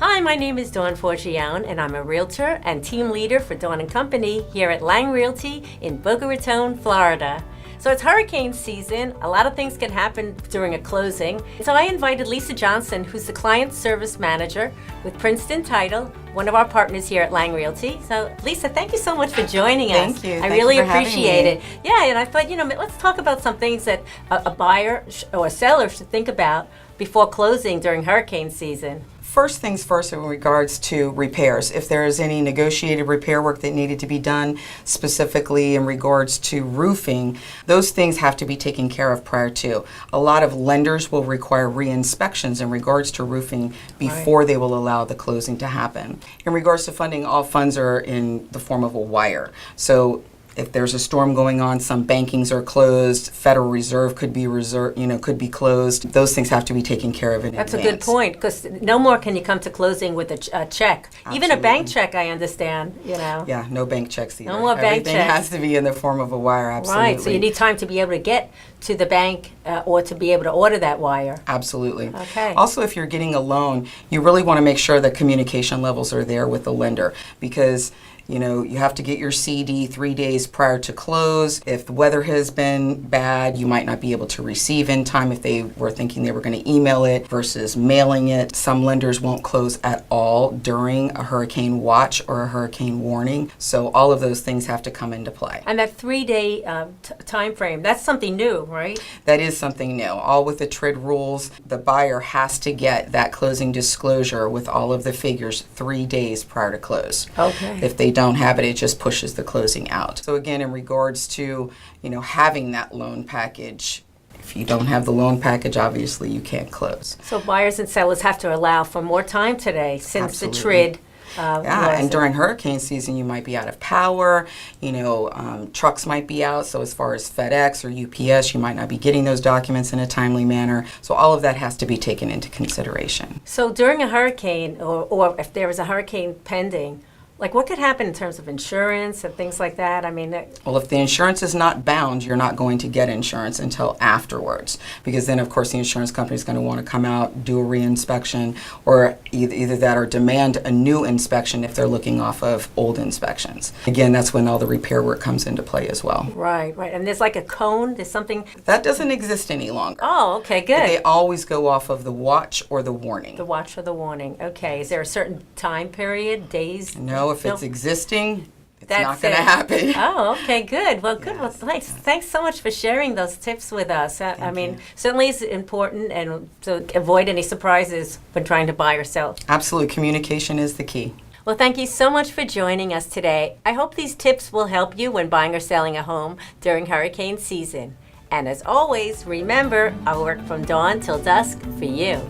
Hi, my name is Dawn Forgione, and I'm a realtor and team leader for Dawn & Company here at Lang Realty in Boca Raton, Florida. So it's hurricane season. A lot of things can happen during a closing. So I invited Lisa Johnson, who's the client service manager with Princeton Title, one of our partners here at Lang Realty. So Lisa, thank you so much for joining us. Thank you. I really appreciate it. Yeah, and I thought, let's talk about some things that a buyer or a seller should think about before closing during hurricane season. First things first in regards to repairs. If there is any negotiated repair work that needed to be done, specifically in regards to roofing, those things have to be taken care of prior to. A lot of lenders will require re-inspections in regards to roofing before they will allow the closing to happen. In regards to funding, all funds are in the form of a wire. So if there's a storm going on, some bankings are closed, Federal Reserve could be could be closed. Those things have to be taken care of in advance. That's a good point, because no more can you come to closing with a check. Absolutely. Even a bank check, I understand, Yeah, no bank checks either. No more bank Everything checks. has to be in the form of a wire, absolutely. Right, so you need time to be able to get to the bank or to be able to order that wire. Absolutely. Okay. Also, if you're getting a loan, you really want to make sure that communication levels are there with the lender, because you have to get your CD 3 days prior to close. If the weather has been bad, you might not be able to receive in time if they were thinking they were going to email it versus mailing it. Some lenders won't close at all during a hurricane watch or a hurricane warning. So all of those things have to come into play. And that 3-day time frame, that's something new, right? That is something new. All with the TRID rules, the buyer has to get that closing disclosure with all of the figures 3 days prior to close. Okay. If they don't have it, it just pushes the closing out. So again, in regards to, having that loan package, if you don't have the loan package, obviously you can't close. So buyers and sellers have to allow for more time today since the TRID. And during hurricane season, you might be out of power, trucks might be out. So as far as FedEx or UPS, you might not be getting those documents in a timely manner. So all of that has to be taken into consideration. So during a hurricane, or if there is a hurricane pending, what could happen in terms of insurance and things like that? Well, if the insurance is not bound, you're not going to get insurance until afterwards, because then, of course, the insurance company is going to want to come out, do a re-inspection, or either that or demand a new inspection if they're looking off of old inspections. Again, that's when all the repair work comes into play as well. Right. And there's a cone, there's something. That doesn't exist any longer. Oh, okay, good. They always go off of the watch or the warning. The watch or the warning. Okay. Is there a certain time period, days? No, if it's existing, it's That's not going to happen. Oh, okay, good. Well, good. Yes. Well, thanks so much for sharing those tips with us. Certainly it's important, and to avoid any surprises when trying to buy or sell. Absolutely. Communication is the key. Well, thank you so much for joining us today. I hope these tips will help you when buying or selling a home during hurricane season. And as always, remember, I work from dawn till dusk for you.